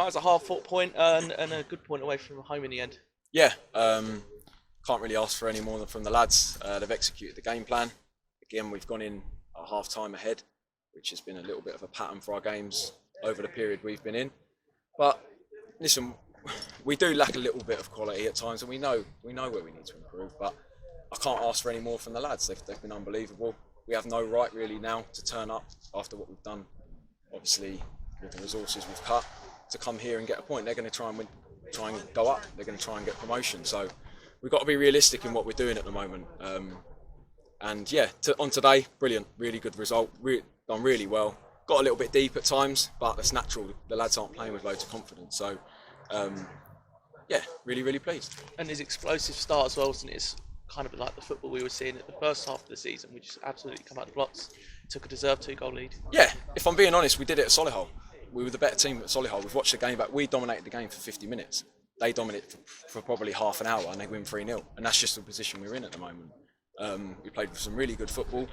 tonight as a hard-fought point and a good point away from home in the end. Yeah, can't really ask for any more than from the lads. They've executed the game plan. Again, we've gone in at half time ahead, which has been a little bit of a pattern for our games over the period we've been in. But listen, we do lack a little bit of quality at times, and we know where we need to improve. But I can't ask for any more from the lads. They've been unbelievable. We have no right really now to turn up after what we've done. Obviously, with the resources we've cut, to come here and get a point. They're going to try and go up. They're going to try and get promotion. So we've got to be realistic in what we're doing at the moment. And yeah, on today, brilliant, really good result. Done really well. Got a little bit deep at times, but that's natural. The lads aren't playing with loads of confidence. So yeah, really, really pleased. And his explosive start as well, wasn't it? It's kind of like the football we were seeing at the first half of the season, which just absolutely come out the blocks. Took a deserved 2-goal lead. Yeah, if I'm being honest, we did it at Solihull. We were the better team at Solihull. We've watched the game back. We dominated the game for 50 minutes. They dominated for probably half an hour and they win 3-0. And that's just the position we're in at the moment. We played with some really good football.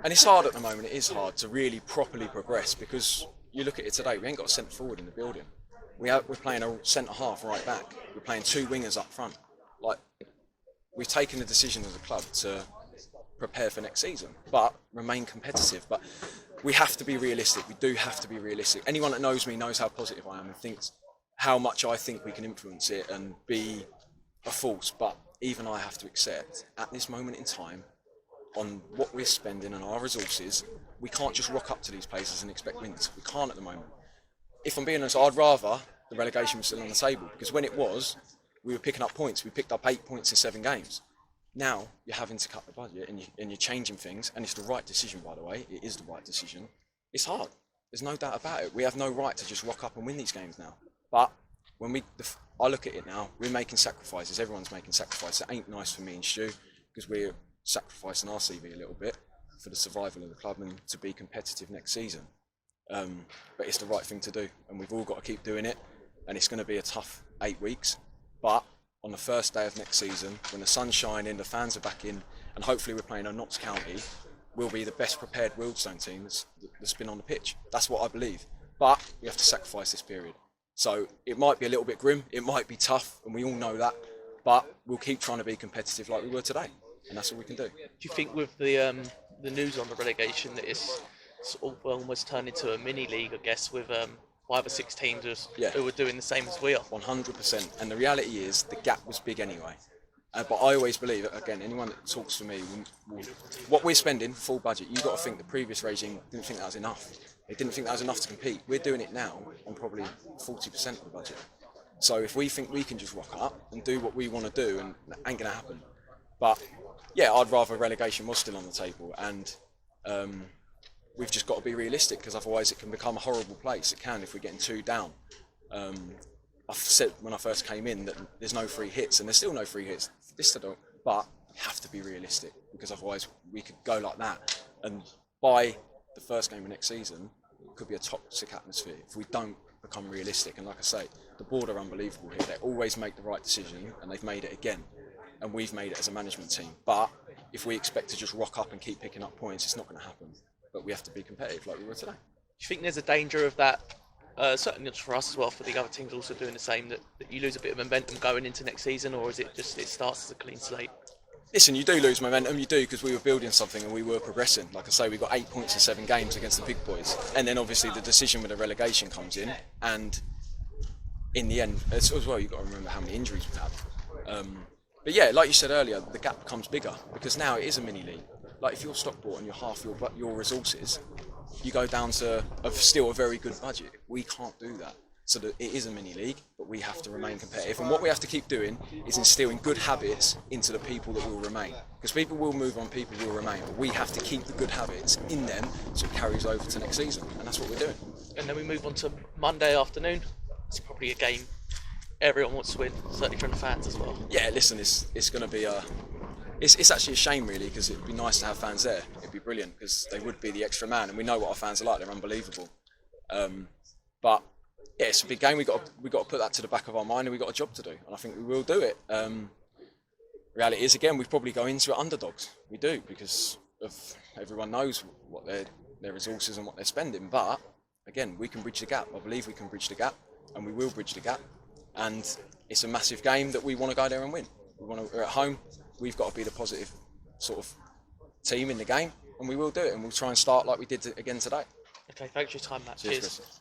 And it's hard at the moment. It is hard to really properly progress because you look at it today, we ain't got a centre forward in the building. We're playing a centre half right back. We're playing 2 wingers up front. Like, we've taken the decision as a club to prepare for next season, but remain competitive. But we have to be realistic. We do have to be realistic. Anyone that knows me knows how positive I am and thinks how much I think we can influence it and be a force. But even I have to accept at this moment in time, on what we're spending and our resources, we can't just rock up to these places and expect wins. We can't at the moment. If I'm being honest, I'd rather the relegation was still on the table, because when it was, we were picking up points. We picked up 8 points in 7 games. Now you're having to cut the budget and you're changing things, and it's the right decision, by the way. It is the right decision. It's hard. There's no doubt about it. We have no right to just rock up and win these games now. But when I look at it now, we're making sacrifices. Everyone's making sacrifices. It ain't nice for me and Stu, because we're sacrificing our CV a little bit for the survival of the club and to be competitive next season. But it's the right thing to do, and we've all got to keep doing it. And it's going to be a tough 8 weeks. But on the first day of next season, when the sun's shining, the fans are back in, and hopefully we're playing a Notts County, we'll be the best prepared Wealdstone team that's been on the pitch. That's what I believe. But we have to sacrifice this period. So it might be a little bit grim, it might be tough, and we all know that. But we'll keep trying to be competitive like we were today, and that's all we can do. Do you think with the news on the relegation that it's sort of almost turned into a mini league, I guess, with 5 or 6 teams who are doing the same as we are? 100%. And the reality is the gap was big anyway. But I always believe, again, anyone that talks to me, what we're spending, full budget, you've got to think the previous regime didn't think that was enough. They didn't think that was enough to compete. We're doing it now on probably 40% of the budget. So if we think we can just rock up and do what we want to do, and it ain't going to happen. But yeah, I'd rather relegation was still on the table, and we've just got to be realistic, because otherwise it can become a horrible place. It can, if we're getting 2 down. I've said when I first came in that there's no free hits, and there's still no free hits. But you have to be realistic, because otherwise we could go like that, and by the first game of next season, it could be a toxic atmosphere if we don't become realistic. And like I say, the board are unbelievable here. They always make the right decision, and they've made it again. And we've made it as a management team. But if we expect to just rock up and keep picking up points, it's not going to happen. But we have to be competitive like we were today. Do you think there's a danger of that, certainly not for us as well, for the other teams also doing the same, that you lose a bit of momentum going into next season, or is it just it starts as a clean slate? Listen, you do lose momentum, you do, because we were building something and we were progressing. Like I say, we got 8 points in 7 games against the big boys. And then obviously the decision with the relegation comes in, and in the end, as well, you've got to remember how many injuries we've had. But yeah, like you said earlier, the gap becomes bigger, because now it is a mini league. Like if you're Stockport and you're half your resources, you go down to still a very good budget. We can't do that. So that it is a mini league, but we have to remain competitive. And what we have to keep doing is instilling good habits into the people that will remain. Because people will move on, people will remain. But we have to keep the good habits in them so it carries over to next season. And that's what we're doing. And then we move on to Monday afternoon. It's probably a game everyone wants to win, certainly from the fans as well. Yeah, listen, it's going to be it's actually a shame really, because it'd be nice to have fans there. It'd be brilliant, because they would be the extra man, and we know what our fans are like. They're unbelievable. But yeah, it's a big game. We got to put that to the back of our mind, and we've got a job to do, and I think we will do it. Reality is, again, we probably go into it underdogs. We do, because everyone knows what their resources and what they're spending. But again, we can bridge the gap. I believe we can bridge the gap. and we will bridge the gap. And it's a massive game that we want to go there and win. We're at home. We've got to be the positive sort of team in the game, and we will do it. And we'll try and start like we did again today. Okay, thanks for your time, Matt. Cheers. Chris.